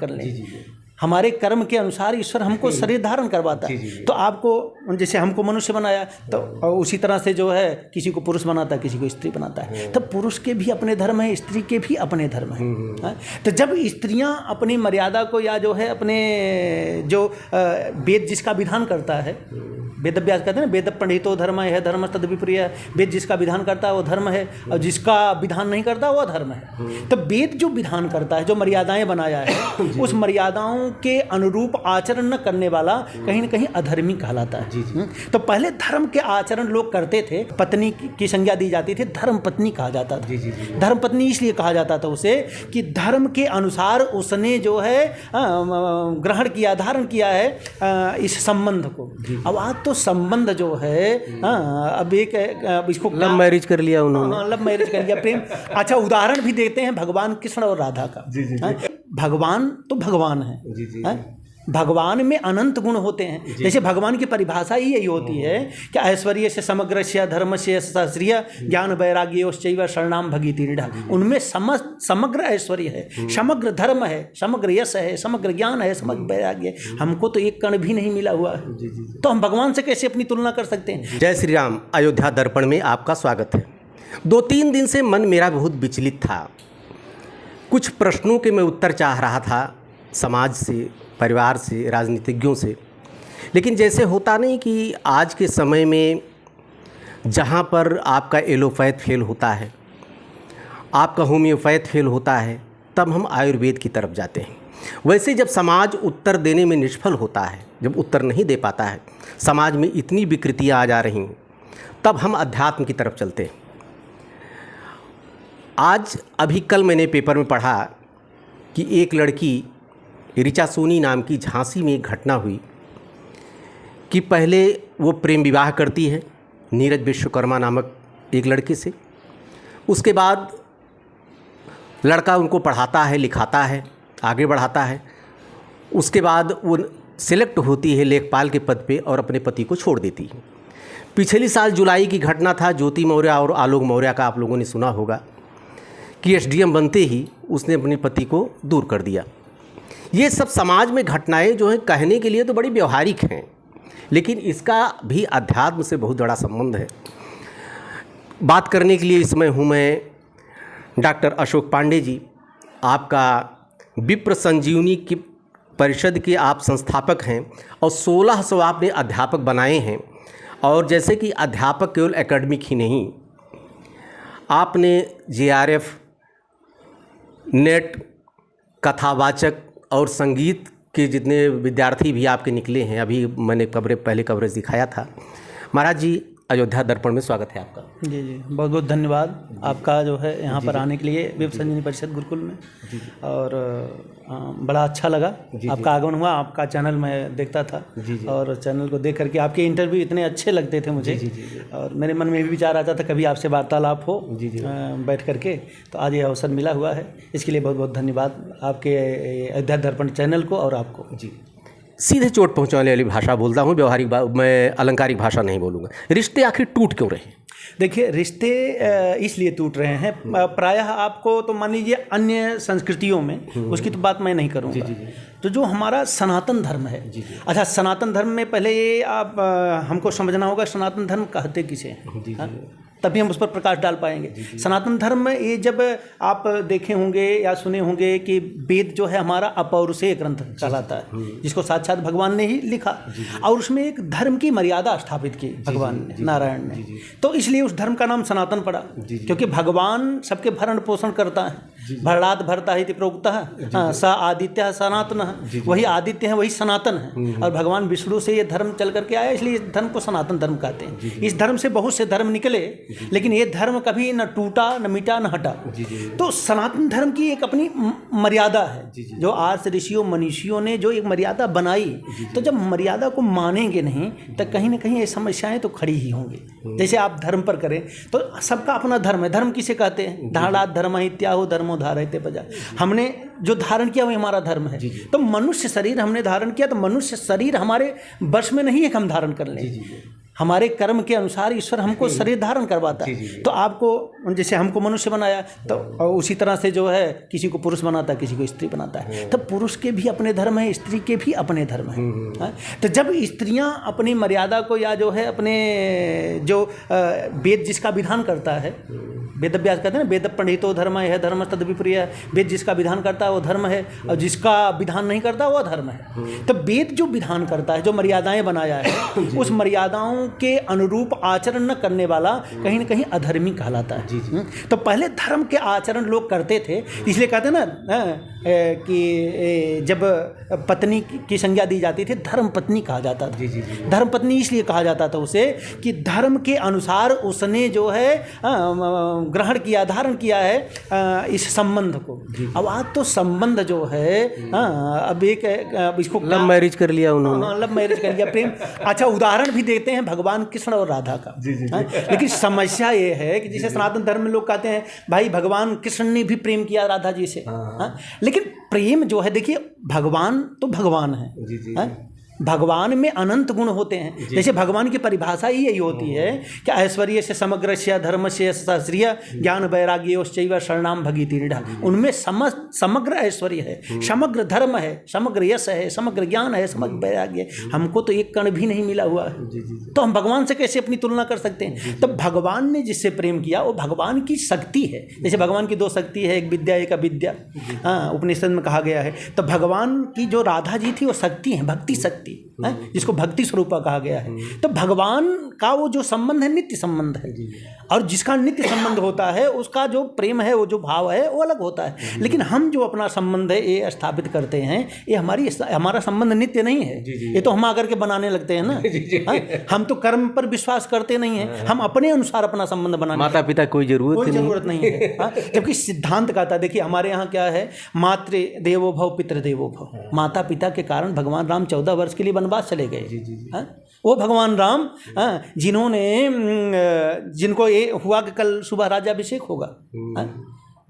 कर लें। हमारे कर्म के अनुसार ईश्वर हमको शरीर धारण करवाता है। तो आपको जैसे हमको मनुष्य बनाया तो उसी तरह से जो है किसी को पुरुष बनाता है, किसी को स्त्री बनाता है। तो पुरुष के भी अपने धर्म है, स्त्री के भी अपने धर्म है। तो जब स्त्रियां अपनी मर्यादा को या जो है अपने जो वेद जिसका विधान करता है, वेद अभ्यास कहते हैं ना, वेद पंडितो धर्म है धर्म तद विप्रिय। वेद जिसका विधान करता है वो धर्म है, और जिसका विधान नहीं करता वो अधर्म है। तो वेद जो विधान करता है, जो मर्यादाएं बनाया है, उस मर्यादाओं के अनुरूप आचरण न करने वाला कहीं न कहीं अधर्मी कहलाता है। तो पहले धर्म के आचरण लोग करते थे, पत्नी की संज्ञा दी जाती थी, धर्म पत्नी कहा जाता था। धर्म पत्नी इसलिए कहा जाता था उसे कि धर्म के अनुसार उसने जो है ग्रहण किया, धारण किया है इस संबंध को। अब आज तो संबंध जो है अब इसको लव मैरिज कर लिया उन्होंने, लव मैरिज कर लिया, प्रेम। अच्छा, उदाहरण भी देते हैं भगवान कृष्ण और राधा का। भगवान तो भगवान है, भगवान में अनंत गुण होते हैं। जैसे भगवान की परिभाषा ही यही होती है कि ऐश्वर्य से समग्र से धर्म से शास्त्रीय ज्ञान वैराग्योश्चैव शरणाम भगीति ऋढ़। उनमें समग्र ऐश्वर्य है, समग्र धर्म है, समग्र यश है, समग्र ज्ञान है, समग्र वैराग्य है। हमको तो एक कण भी नहीं मिला हुआ है, तो हम भगवान से कैसे अपनी तुलना कर सकते हैं। जय श्री राम। अयोध्या दर्पण में आपका स्वागत है। 2-3 दिन से मन मेरा बहुत विचलित था। कुछ प्रश्नों के मैं उत्तर चाह रहा था, समाज से, परिवार से, राजनीतिज्ञों से। लेकिन जैसे होता नहीं कि आज के समय में जहाँ पर आपका एलोपैथ फेल होता है, आपका होम्योपैथ फेल होता है, तब हम आयुर्वेद की तरफ जाते हैं। वैसे जब समाज उत्तर देने में निष्फल होता है, जब उत्तर नहीं दे पाता है, समाज में इतनी विकृतियाँ आ जा रही हैं, तब हम अध्यात्म की तरफ चलते हैं। आज अभी कल मैंने पेपर में पढ़ा कि एक लड़की ऋचा सोनी नाम की झांसी में एक घटना हुई कि पहले वो प्रेम विवाह करती है नीरज विश्वकर्मा नामक एक लड़के से। उसके बाद लड़का उनको पढ़ाता है, लिखाता है, आगे बढ़ाता है। उसके बाद वो सिलेक्ट होती है लेखपाल के पद पे और अपने पति को छोड़ देती है। पिछले साल जुलाई की घटना था, ज्योति मौर्य और आलोक मौर्य का आप लोगों ने सुना होगा कि एसडीएम बनते ही उसने अपने पति को दूर कर दिया। ये सब समाज में घटनाएं जो हैं कहने के लिए तो बड़ी व्यवहारिक हैं, लेकिन इसका भी अध्यात्म से बहुत बड़ा संबंध है। बात करने के लिए इस समय हूँ मैं डॉक्टर अशोक पांडे जी, आपका विप्र संजीवनी की परिषद के आप संस्थापक हैं और 1600 आपने अध्यापक बनाए हैं। और जैसे कि अध्यापक केवल एकेडमिक ही नहीं, आपने जेआरएफ, नेट, कथावाचक और संगीत के जितने विद्यार्थी भी आपके निकले हैं, अभी मैंने पहले कवरेज दिखाया था। महाराज जी, अयोध्या दर्पण में स्वागत है आपका। जी जी, बहुत बहुत धन्यवाद आपका जो है यहाँ पर आने के लिए विप्र संजीवनी परिषद गुरुकुल में। और बड़ा अच्छा लगा आपका आगमन हुआ। आपका चैनल मैं देखता था और चैनल को देख करके आपके इंटरव्यू इतने अच्छे लगते थे मुझे। और मेरे मन में भी विचार आता था कभी आपसे वार्तालाप हो बैठ करके, तो आज ये अवसर मिला हुआ है। इसके लिए बहुत बहुत धन्यवाद आपके अयोध्या दर्पण चैनल को और आपको। जी, सीधे चोट पहुंचाने वाली भाषा बोलता हूं, व्यवहारिक मैं अलंकारिक भाषा नहीं बोलूँगा। रिश्ते आखिर टूट क्यों रहे? देखिए, रिश्ते इसलिए टूट रहे हैं, प्रायः आपको तो मान लीजिए अन्य संस्कृतियों में, उसकी तो बात मैं नहीं करूँगा। तो जो हमारा सनातन धर्म है, अच्छा, सनातन धर्म में पहले ये आप हमको समझना होगा सनातन धर्म कहते किसे हैं, तभी हम उस पर प्रकाश डाल पाएंगे। सनातन धर्म में ये जब आप देखे होंगे या सुने होंगे कि वेद जो है हमारा अपौरुषेय ग्रंथ कहलाता है, जिसको साक्षात भगवान ने ही लिखा, और उसमें एक धर्म की मर्यादा स्थापित की भगवान ने, नारायण ने। तो इसलिए उस धर्म का नाम सनातन पड़ा, क्योंकि भगवान सबके भरण पोषण करता है। भरणात् भरता इति प्रोक्तः स आदित्य सनातन, वही आदित्य है, वही सनातन है। और भगवान विष्णु से ये धर्म चल करके आया, इसलिए इस धर्म को सनातन धर्म कहते हैं। इस धर्म से बहुत से धर्म निकले, लेकिन ये धर्म कभी न टूटा, न मिटा, न हटा। तो सनातन धर्म की एक अपनी मर्यादा है, जो आज ऋषियों मनीषियों ने जो एक मर्यादा बनाई। तो जब मर्यादा को मानेंगे नहीं तो कहीं ना कहीं ये समस्याएं तो खड़ी ही होंगी। जैसे आप धर्म पर करें तो सबका अपना धर्म है। धर्म किसे कहते हैं? धारणात् धर्म इत्याहो धर्मो धारयते प्रजा। हमने जो धारण किया वही हमारा धर्म है। तो मनुष्य शरीर हमने धारण किया, तो मनुष्य शरीर हमारे वश में नहीं है कि हम धारण कर लें। हमारे कर्म के अनुसार ईश्वर हमको शरीर धारण करवाता है। तो आपको जैसे हमको मनुष्य बनाया तो उसी तरह से जो है किसी को पुरुष बनाता है, किसी को स्त्री बनाता है। तो पुरुष के भी अपने धर्म है, स्त्री के भी अपने धर्म है। तो जब स्त्रियां अपनी मर्यादा को या जो है अपने जो वेद जिसका विधान करता है, वेद अभ्यास कहते हैं ना, वेद पंडितो धर्म है धर्म तद विप्रिय, वेद जिसका विधान करता है वो धर्म है और जिसका विधान नहीं करता वो अधर्म है। तो वेद जो विधान करता है, जो मर्यादाएं बनाया है, उस मर्यादाओं के अनुरूप आचरण न करने वाला कहीं ना कहीं अधर्मी कहलाता है। तो पहले धर्म के आचरण लोग करते थे, इसलिए कहते हैं ना कि जब पत्नी की संज्ञा दी जाती थी धर्म पत्नी कहा जाता था। धर्म पत्नी इसलिए कहा जाता था उसे कि धर्म के अनुसार उसने जो है ग्रहण किया, धारण किया है इस संबंध को। अब आज तो संबंध जो है अब इसको लव मैरिज कर लिया उन्होंने, लव मैरिज कर लिया, प्रेम। अच्छा, उदाहरण भी देते हैं भगवान कृष्ण और राधा का। लेकिन समस्या ये है कि जैसे सनातन धर्म में लोग कहते हैं भाई भगवान कृष्ण ने भी प्रेम किया राधा जी से, लेकिन प्रेम जो है, देखिए भगवान तो भगवान है, भगवान में अनंत गुण होते हैं। जैसे भगवान की परिभाषा ही यही होती है कि ऐश्वर्य से समग्र से धर्म से शास्त्रीय ज्ञान वैराग्य शरणाम भगीति रीढ़ा। उनमें समग्र ऐश्वर्य है, समग्र धर्म है, समग्र यश है, समग्र ज्ञान है, समग्र वैराग्य। हमको तो एक कण भी नहीं मिला हुआ है, तो हम भगवान से कैसे अपनी तुलना कर सकते हैं? तो भगवान ने जिससे प्रेम किया वो भगवान की शक्ति है। जैसे भगवान की दो शक्ति है, एक विद्या एक अविद्या, उपनिषद में कहा गया है। तो भगवान की जो राधा जी थी वो शक्ति है, भक्ति शक्ति, जिसको भक्ति स्वरूपा कहा गया है। तो भगवान का वो जो संबंध है नित्य संबंध है, और जिसका नित्य संबंध होता है उसका जो प्रेम है, वो जो भाव है वो अलग होता है। लेकिन हम जो अपना संबंध है ये स्थापित करते हैं, ये हमारा संबंध नित्य नहीं है, ये तो हम आकर के बनाने लगते हैं ना। हम तो कर्म पर विश्वास करते नहीं हैं, हम अपने अनुसार अपना संबंध बनाने, माता पिता कोई जरूरत नहीं है। जबकि सिद्धांत कहता है, देखिए हमारे यहाँ क्या है, मातृ देवो भव पितृ देवो भव। माता पिता के कारण भगवान राम 14 वर्ष के लिए वनवास चले गए। वो भगवान राम जिनको ये हुआ कि कल सुबह राज्याभिषेक होगा,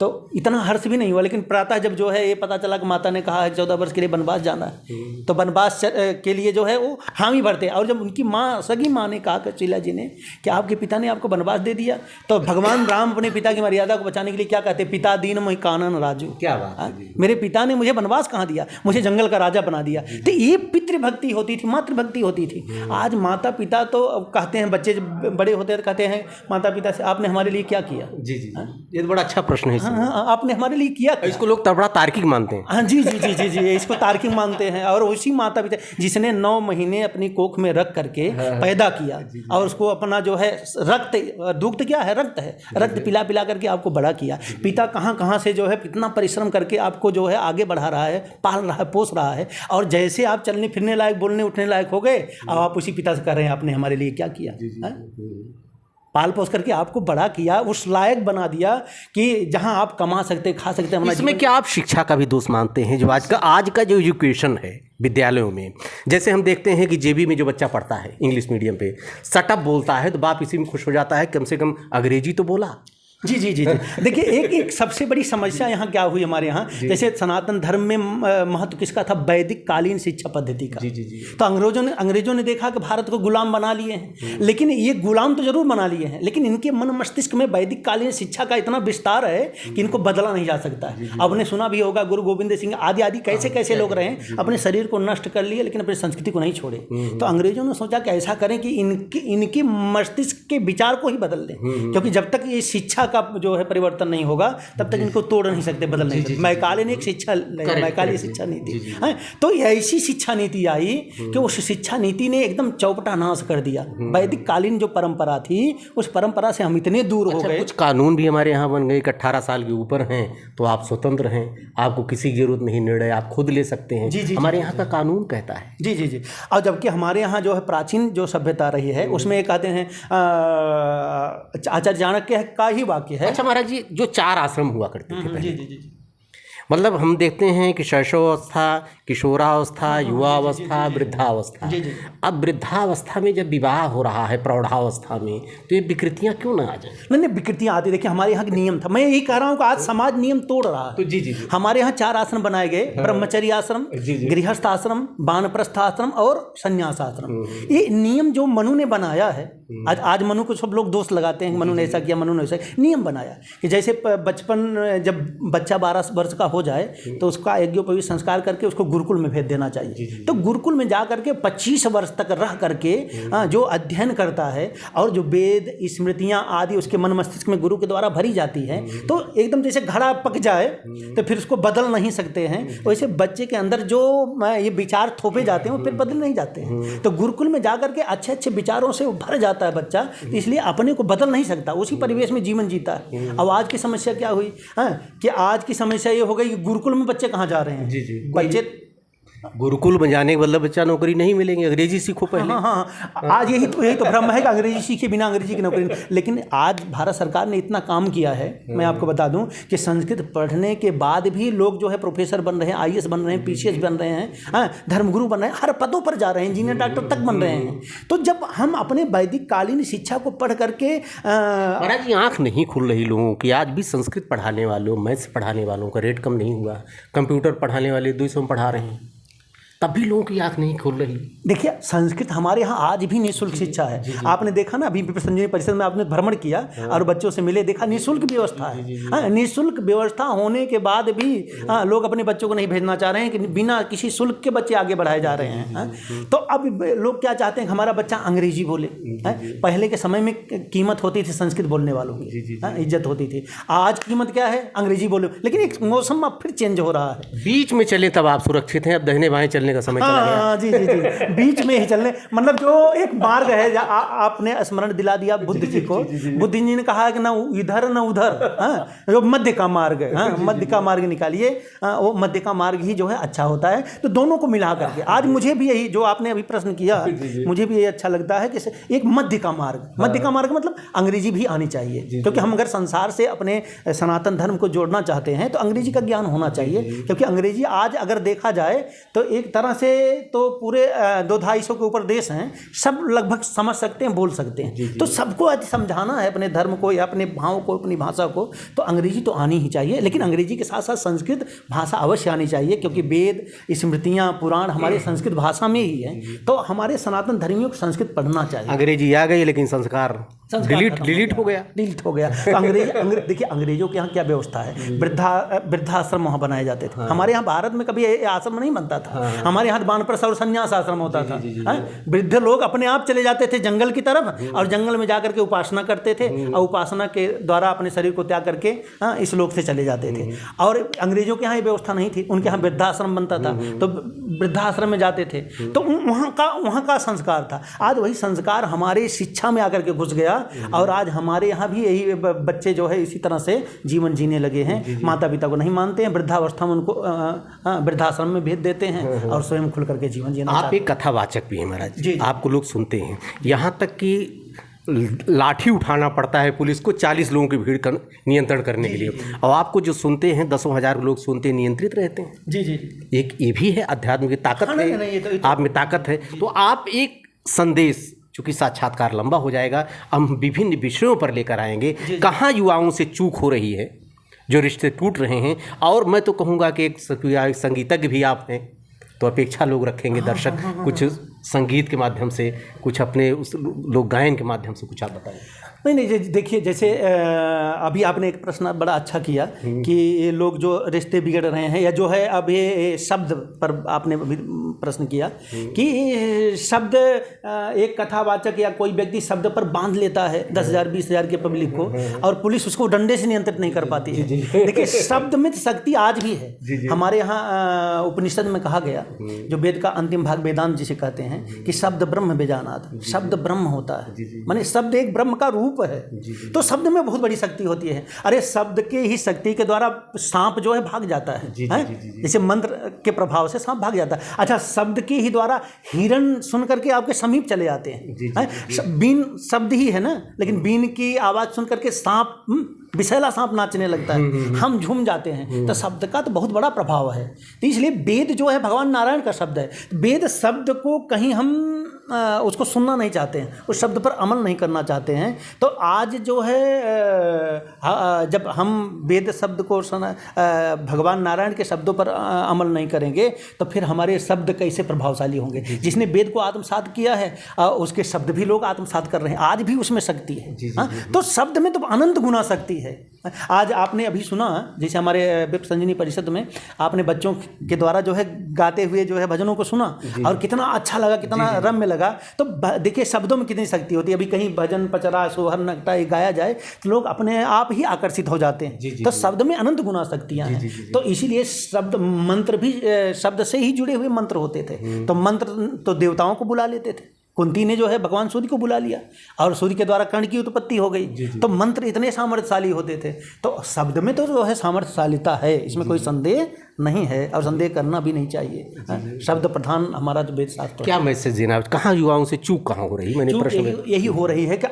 तो इतना हर्ष भी नहीं हुआ। लेकिन प्रातः जब जो है ये पता चला कि माता ने कहा है 14 वर्ष के लिए वनवास जाना है, तो वनवास के लिए जो है वो हामी भरते। और जब उनकी माँ, सगी माँ ने कहा कौशल्या जी ने कि आपके पिता ने आपको वनवास दे दिया, तो भगवान राम अपने पिता की मर्यादा को बचाने के लिए क्या कहते, पिता दीन मैं कानन राजू। क्या बात, मेरे पिता ने मुझे वनवास कहाँ दिया, मुझे जंगल का राजा बना दिया। तो ये पितृभक्ति होती थी, मातृभक्ति होती थी। आज माता पिता तो कहते हैं, बच्चे जब बड़े होते हैं कहते हैं माता पिता से, आपने हमारे लिए क्या किया? ये तो बड़ा अच्छा प्रश्न है। हाँ, आपने हमारे लिए किया क्या? इसको लोग बड़ा तार्किक मानते हैं। हाँ जी जी जी जी जी, इसको तार्किक मानते हैं। और उसी माता पिता जिसने 9 महीने अपनी कोख में रख करके पैदा किया, और उसको अपना जो है रक्त, दुग्ध क्या है, रक्त है, रक्त पिला पिला करके आपको बड़ा किया। पिता कहाँ कहाँ से जो है कितना परिश्रम करके आपको जो है आगे बढ़ा रहा है, पाल रहा है, पोस रहा है। और जैसे आप चलने फिरने लायक, बोलने उठने लायक हो गए, अब आप उसी पिता से कह रहे हैं आपने हमारे लिए क्या किया। पाल पोस करके आपको बड़ा किया, उस लायक बना दिया कि जहां आप कमा सकते, खा सकते। इसमें क्या आप शिक्षा का भी दोष मानते हैं? जो आज का जो एजुकेशन है विद्यालयों में, जैसे हम देखते हैं कि जेबी में जो बच्चा पढ़ता है इंग्लिश मीडियम पे, सटअप बोलता है तो बाप इसी में खुश हो जाता है, कम से कम अंग्रेजी तो बोला। जी जी जी जी। देखिए एक सबसे बड़ी समस्या यहाँ क्या हुई हमारे यहाँ, जैसे सनातन धर्म में महत्व किसका था, वैदिक कालीन शिक्षा पद्धति का। तो अंग्रेजों ने देखा कि भारत को गुलाम बना लिए हैं, लेकिन ये गुलाम तो जरूर बना लिए हैं, लेकिन इनके मन मस्तिष्क में वैदिक कालीन शिक्षा का इतना विस्तार है कि इनको बदला नहीं जा सकता है। आपने सुना भी होगा गुरु गोविंद सिंह आदि आदि कैसे कैसे लोग रहे, अपने शरीर को नष्ट कर लिए लेकिन अपनी संस्कृति को नहीं छोड़े। तो अंग्रेजों ने सोचा कि ऐसा करें कि इनके मस्तिष्क के विचार को ही बदल दें, क्योंकि जब तक ये शिक्षा का जो है परिवर्तन नहीं होगा तब तक इनको तोड़ नहीं सकते, बदल नहीं सकते। मैकाले ने एक मैकाली शिक्षा नीति है, तो ऐसी शिक्षा नीति आई कि उस शिक्षा नीति ने एकदम चौपटा नाश कर दिया। वैदिक कालीन जो परंपरा थी, उस परंपरा से हम इतने दूर हो गए। कुछ कानून भी हमारे यहाँ बन गए कि 18 साल के ऊपर हैं तो आप स्वतंत्र हैं, आपको किसी की जरूरत नहीं, निर्णय आप खुद ले सकते हैं। जी, हमारे यहाँ का कानून कहता है। जी जी जी। और जबकि हमारे यहाँ जो है प्राचीन जो सभ्यता रही है उसमें एक कहते हैं आचार्य चाणक्य का ही वाक्य है। अच्छा महाराज जी, जो 4 आश्रम हुआ करते थे पहले, जी जी जी, मतलब हम देखते हैं कि शैशवावस्था, किशोरावस्था, युवावस्था, वृद्धावस्था। जी जी। अब वृद्धावस्था में जब विवाह हो रहा है, प्रौढ़ावस्था में, तो ये विकृतियाँ क्यों ना आ जाए? नहीं, विकृतियाँ आती। देखिए, हमारे यहाँ नियम था, मैं यही कह रहा हूँ कि आज समाज नियम तोड़ रहा है। तो जी जी जी। हमारे यहाँ 4 आश्रम बनाए गए, ब्रह्मचर्य आश्रम, गृहस्थ आश्रम, वानप्रस्थ आश्रम और संन्यास आश्रम। ये नियम जो मनु ने बनाया है, आज मनु को सब लोग दोष लगाते हैं, मनु ने ऐसा किया, मनु ने ऐसा, नियम बनाया कि जैसे बचपन, जब बच्चा 12 वर्ष का हो जाए तो उसका यज्ञोपवीत संस्कार करके उसको गुरुकुल में भेज देना चाहिए। तो गुरुकुल में जा करके 25 वर्ष तक रह करके जो अध्ययन करता है और जो वेद स्मृतियाँ आदि उसके मन मस्तिष्क में गुरु के द्वारा भरी जाती है, तो एकदम जैसे घड़ा पक जाए तो फिर उसको बदल नहीं सकते हैं, वैसे बच्चे के अंदर जो ये विचार थोपे जाते हैं वो फिर बदल नहीं जाते हैं। तो गुरुकुल में जा करके अच्छे अच्छे विचारों से भर जाता है बच्चा, तो इसलिए अपने को बदल नहीं सकता, उसी परिवेश में जीवन जीता है। अब आज की समस्या क्या हुई कि आज की समस्या ये हो गई कि गुरुकुल में बच्चे कहाँ जा रहे हैं? जी जी। बच्चे गुरुकुल में जाने के मतलब बच्चा नौकरी नहीं मिलेंगे, अंग्रेजी सीखो पहले। हाँ, आज यही तो भ्रम है कि अंग्रेजी सीखे बिना अंग्रेजी की नौकरी नहीं। लेकिन आज भारत सरकार ने इतना काम किया है, मैं आपको बता दूं कि संस्कृत पढ़ने के बाद भी लोग जो है प्रोफेसर बन रहे हैं, IAS बन रहे हैं, PCS बन रहे हैं, धर्मगुरु बन रहे हैं, हर पदों पर जा रहे हैं, इंजीनियर डॉक्टर तक बन रहे हैं। तो जब हम अपने वैदिक कालीन शिक्षा को पढ़ करके महाराज जी, आँख नहीं खुल रही लोगों की। आज भी संस्कृत पढ़ाने वालों, मैथ्स पढ़ाने वालों का रेट कम नहीं हुआ, कंप्यूटर पढ़ाने वाले 200 में पढ़ा रहे हैं, तब भी लोगों की आँख नहीं खुल रही। देखिए, संस्कृत हमारे यहाँ आज भी निःशुल्क शिक्षा है। आपने देखा ना, अभी संजीवनी परिषद में आपने भ्रमण किया और बच्चों से मिले, देखा निःशुल्क व्यवस्था है। निःशुल्क व्यवस्था होने के बाद भी लोग अपने बच्चों को नहीं भेजना चाह रहे हैं कि बिना किसी शुल्क के बच्चे आगे बढ़ाए जा रहे हैं। तो अब लोग क्या चाहते हैं कि हमारा बच्चा अंग्रेजी बोले। पहले के समय में कीमत होती थी संस्कृत बोलने वालों की, इज्जत होती थी। आज कीमत क्या है? अंग्रेजी बोलो। लेकिन एक मौसम अब फिर चेंज हो रहा है। बीच में चले तब आप सुरक्षित हैं, अब दाहिने बाएं चलने का समय चला गया। जी जी जी, बीच में ही चलने, मतलब जो एक मार्ग है, आपने स्मरण दिला दिया बुद्ध जी को। बुद्ध जी ने कहा कि ना इधर ना उधर, जो मध्य का मार्ग है, मध्य का मार्ग निकालिए, वो मध्य का मार्ग ही जो है अच्छा होता है। तो दोनों को मिला करके आज मुझे भी यही जो आपने अभी प्रश्न किया, मुझे भी ये अच्छा लगता है कि एक मध्य का मार्ग, मध्य का मार्ग मतलब अंग्रेजी भी आनी चाहिए, क्योंकि हम अगर संसार से अपने सनातन धर्म को जोड़ना चाहते हैं तो अंग्रेजी का ज्ञान होना चाहिए। क्योंकि अंग्रेजी आज अगर देखा जाए तो एक तरह से तो पूरे 200-250 के ऊपर देश हैं, सब लगभग समझ सकते हैं, बोल सकते हैं। तो सबको आज समझाना है अपने धर्म को या अपने भाव को, अपनी भाषा को, तो अंग्रेजी तो आनी ही चाहिए। लेकिन अंग्रेजी के साथ साथ संस्कृत भाषा अवश्य आनी चाहिए, क्योंकि वेद स्मृतियाँ पुराण हमारे संस्कृत भाषा में ही है। तो हमारे सनातन धर्मियों को संस्कृत पढ़ना चाहिए। अंग्रेजी आ गई लेकिन संस्कार डिलीट हो गया। तो देखिए, अंग्रेजों के यहाँ क्या व्यवस्था है, वृद्धाश्रम वहाँ बनाए जाते थे। हमारे यहाँ भारत में कभी आश्रम नहीं बनता था। हमारे यहाँ वानप्रस्थ और संन्यास आश्रम होता था। वृद्ध लोग अपने आप चले जाते थे जंगल की तरफ और जंगल में जाकर के उपासना करते थे और उपासना के द्वारा अपने शरीर को त्याग करके इस लोक से चले जाते थे। और अंग्रेजों के यहाँ ये व्यवस्था नहीं थी, उनके यहाँ वृद्धाश्रम बनता था, तो वृद्धाश्रम में जाते थे। तो वहाँ का संस्कार था। आज वही संस्कार हमारे शिक्षा में आकर के घुस गया और आज हमारे यहाँ भी यही बच्चे जो है इसी तरह से जीवन जीने लगे हैं। माता पिता को नहीं मानते हैं, वृद्धावस्था में उनको वृद्धाश्रम में भेज देते हैं और स्वयं खुल करके जीवन जीना। आप एक कथावाचक भी हैं महाराज जी, आपको लोग सुनते हैं, यहाँ तक कि लाठी उठाना पड़ता है पुलिस को 40 लोगों की भीड़ नियंत्रण करने के लिए, और आपको जो सुनते हैं 10,000 लोग सुनते हैं, नियंत्रित रहते हैं। जी जी, एक ये भी है, अध्यात्म की ताकत है, आप में ताकत है। तो आप एक संदेश, चूँकि साक्षात्कार लंबा हो जाएगा, हम विभिन्न विषयों पर लेकर आएंगे, कहाँ युवाओं से चूक हो रही है, जो रिश्ते टूट रहे हैं। और मैं तो कहूँगा कि एक संगीतज्ञ भी आप हैं, तो अपेक्षा लोग रखेंगे, दर्शक कुछ संगीत के माध्यम से, कुछ अपने उस लोक गायन के माध्यम से कुछ आप बताएं। नहीं, देखिए, जैसे अभी आपने एक प्रश्न बड़ा अच्छा किया कि ये लोग जो रिश्ते बिगड़ रहे हैं, या जो है अब ये शब्द पर आपने अभी प्रश्न किया कि शब्द, एक कथावाचक या कोई व्यक्ति शब्द पर बांध लेता है 10,000 20,000 के पब्लिक को, और पुलिस उसको डंडे से नियंत्रित नहीं कर पाती है। देखिए, शब्द में शक्ति आज भी है। हमारे यहाँ उपनिषद में कहा गया, जो वेद का अंतिम भाग वेदांत जिसे कहते हैं, कि शब्द ब्रह्म बेजानात, शब्द ब्रह्म होता है। माने शब्द एक ब्रह्म का रूप रूप है। तो शब्द में बहुत बड़ी शक्ति होती है। अरे शब्द के ही शक्ति के द्वारा सांप जो है भाग जाता है, जैसे मंत्र के प्रभाव से सांप भाग जाता है। अच्छा, शब्द के ही द्वारा हिरण सुन करके आपके समीप चले जाते हैं। बीन शब्द ही है ना, लेकिन बीन की आवाज़ सुन करके सांप, विषैला सांप नाचने लगता है, हम झूम जाते हैं। तो शब्द का तो बहुत बड़ा प्रभाव है। तो इसलिए वेद जो है भगवान नारायण का शब्द है। वेद शब्द को कहीं हम उसको सुनना नहीं चाहते हैं, उस शब्द पर अमल नहीं करना चाहते हैं। तो आज जो है जब हम वेद शब्द को भगवान नारायण के शब्दों पर अमल नहीं करेंगे तो फिर हमारे शब्द कैसे प्रभावशाली होंगे। जिसने वेद को आत्मसात किया है उसके शब्द भी लोग आत्मसात कर रहे हैं, आज भी उसमें शक्ति है। तो शब्द में तो अनंत गुना शक्ति है। आज आपने अभी सुना, जैसे हमारे विप्र संजीवनी परिषद में आपने बच्चों के द्वारा जो है गाते हुए जो है भजनों को सुना और कितना अच्छा लगा, कितना रम्य लगा। तो देखिए शब्दों में कितनी शक्ति होती है। अभी कहीं भजन, पचरा, सोहर, नगटा ये गाया जाए तो लोग अपने आप ही आकर्षित हो जाते हैं। तो शब्द में अनंत गुना शक्तियाँ हैं। तो इसीलिए शब्द, मंत्र भी शब्द से ही जुड़े हुए मंत्र होते थे। तो मंत्र तो देवताओं को बुला लेते थे। कुंती ने जो है भगवान सूर्य को बुला लिया और सूर्य के द्वारा कर्ण की उत्पत्ति हो गई। तो मंत्र इतने सामर्थ्यशाली होते थे। तो शब्द में तो जो है सामर्थ्यशालिता है, इसमें कोई संदेह नहीं है और संदेह करना भी नहीं चाहिए। शब्द प्रधान हमारा जो वेद शास्त्र। क्या मैसेज देना, कहाँ युवाओं से चूक कहाँ हो रही? मैंने प्रश्न यही हो रही है कि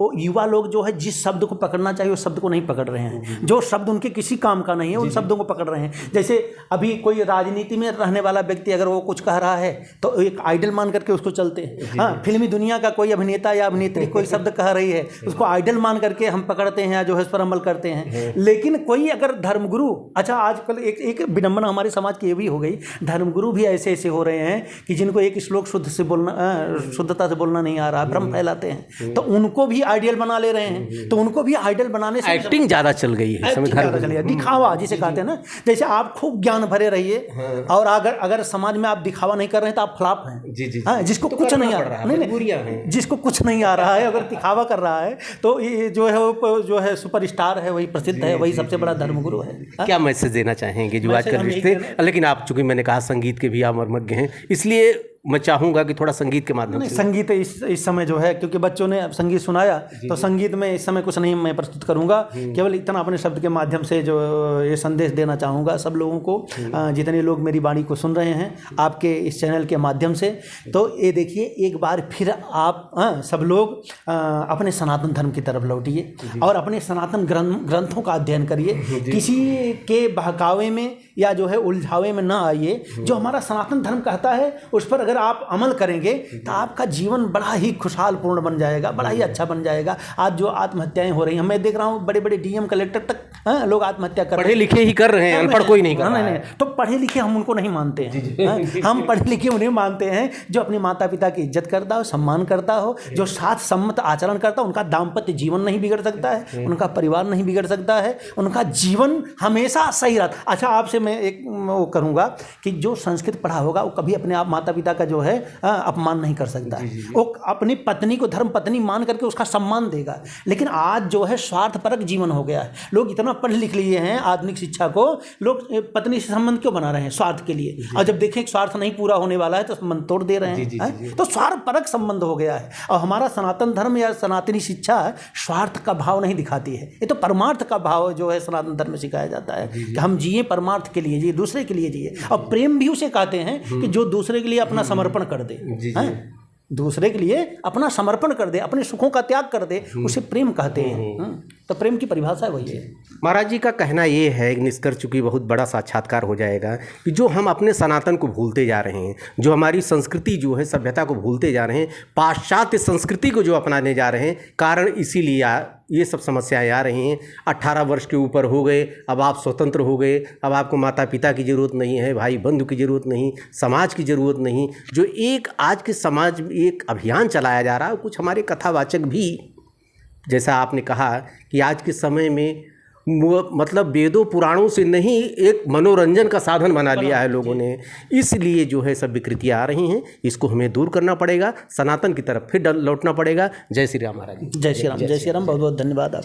वो युवा लोग जो है जिस शब्द को पकड़ना चाहिए उस शब्द को नहीं पकड़ रहे हैं। जो शब्द उनके किसी काम का नहीं है उन शब्दों को पकड़ रहे हैं। जैसे अभी कोई राजनीति में रहने वाला व्यक्ति अगर वो कुछ कह रहा है तो एक आइडल मान करके उसको चलते हैं। हाँ, फिल्मी दुनिया का कोई अभिनेता या अभिनेत्री कोई शब्द कह रही है उसको आइडल मान करके हम पकड़ते हैं, जो है उस पर अमल करते हैं। लेकिन कोई अगर धर्मगुरु, अच्छा आजकल एक विडंबना हमारे समाज की ये भी हो गई, धर्मगुरु भी ऐसे ऐसे हो रहे हैं कि जिनको एक श्लोक शुद्धता से बोलना नहीं आ रहा, भ्रम फैलाते हैं, तो उनको भी आइडियल बना ले रहे हैं। तो उनको भी आइडियल बनाने से एक्टिंग ज़्यादा चल गई है, दिखावा जिसे कहते हैं ना। जैसे आप खूब ज्ञान भरे रहिए और अगर समाज में आप दिखावा नहीं कर रहे हैं तो आप फ्लॉप हैं। जिसको कुछ नहीं आ रहा है, जिसको कुछ नहीं आ रहा है अगर दिखावा कर रहा है तो ये जो है सुपरस्टार है, वही प्रसिद्ध है, वही सबसे बड़ा धर्मगुरु है। क्या मैसेज देना चाहेंगे जो आजकल रिश्ते? लेकिन आप चूंकि मैंने कहा संगीत के भी आप मर्मज्ञ हैं, इसलिए मैं चाहूँगा कि थोड़ा संगीत के माध्यम से। संगीत इस समय जो है, क्योंकि बच्चों ने संगीत सुनाया तो संगीत में इस समय कुछ नहीं मैं प्रस्तुत करूँगा। केवल इतना अपने शब्द के माध्यम से जो ये संदेश देना चाहूँगा सब लोगों को, जितने लोग मेरी वाणी को सुन रहे हैं आपके इस चैनल के माध्यम से। तो ये देखिए, एक बार फिर आप सब लोग अपने सनातन धर्म की तरफ लौटिए और अपने सनातन ग्रंथों का अध्ययन करिए। किसी के बहकावे में या जो है उलझावे में ना आइए। जो हमारा सनातन धर्म कहता है उस पर अगर आप अमल करेंगे तो आपका जीवन बड़ा ही खुशहाल पूर्ण बन जाएगा, बड़ा ही अच्छा बन जाएगा। आज जो आत्महत्याएं हो रही हैं, मैं देख रहा हूँ बड़े बड़े डीएम कलेक्टर तक लोग आत्महत्या कर रहे हैं। पढ़े लिखे ही कर रहे हैं, अनपढ़ कोई नहीं कर रहा है। तो पढ़े लिखे हम उनको नहीं मानते हैं। हम पढ़े लिखे उन्हें मानते हैं जो अपने माता पिता की इज्जत करता हो, सम्मान करता हो, जो साथ सम्मत आचरण करता हो। उनका दाम्पत्य जीवन नहीं बिगड़ सकता है, उनका परिवार नहीं बिगड़ सकता है, उनका जीवन हमेशा सही रहता। अच्छा, आपसे मैं एक वो करूँगा कि जो संस्कृत पढ़ा होगा वो कभी अपने आप माता पिता का जो है अपमान नहीं कर सकता है। वो अपनी पत्नी को धर्म पत्नी मान करके उसका सम्मान देगा। लेकिन आज जो है स्वार्थपरक जीवन हो गया है। लोग इतना पढ़ लिख लिए हैं, आधुनिक शिक्षा को लोग पत्नी से संबंध क्यों बना रहे हैं? स्वार्थ के लिए। और जब देखें स्वार्थ नहीं पूरा होने वाला है तो संबंध तोड़ दे रहे हैं। तो स्वार्थपरक संबंध हो गया है। और हमारा सनातन धर्म या सनातनी शिक्षा स्वार्थ का भाव नहीं दिखाती है। ये तो परमार्थ का भाव जो है सनातन धर्म में सिखाया जाता है कि हम जिए परमार्थ के लिए, जिए दूसरे के लिए जिए। और प्रेम भी उसे कहते हैं कि जो दूसरे के लिए अपना समर्पण कर दे, दूसरे के लिए अपना समर्पण कर दे, अपने सुखों का त्याग कर दे, उसे प्रेम कहते हैं। तो प्रेम की परिभाषा वही है। महाराज जी का कहना ये है, निष्कर्ष चूँकि बहुत बड़ा साक्षात्कार हो जाएगा, कि जो हम अपने सनातन को भूलते जा रहे हैं, जो हमारी संस्कृति जो है सभ्यता को भूलते जा रहे हैं, पाश्चात्य संस्कृति को जो अपनाने जा रहे हैं, कारण इसीलिए ये सब समस्याएं आ रही हैं। 18 वर्ष के ऊपर हो गए, अब आप स्वतंत्र हो गए, अब आपको माता पिता की ज़रूरत नहीं है, भाई बंधु की ज़रूरत नहीं, समाज की ज़रूरत नहीं। जो एक आज के समाज में एक अभियान चलाया जा रहा है, कुछ हमारे कथावाचक भी, जैसा आपने कहा कि आज के समय में मतलब वेदों पुराणों से नहीं एक मनोरंजन का साधन बना लिया है लोगों ने। इसलिए जो है सब विकृतियाँ आ रही हैं, इसको हमें दूर करना पड़ेगा, सनातन की तरफ फिर लौटना पड़ेगा। जय श्री राम महाराज। जय श्री राम, जय श्री राम। बहुत बहुत धन्यवाद आप।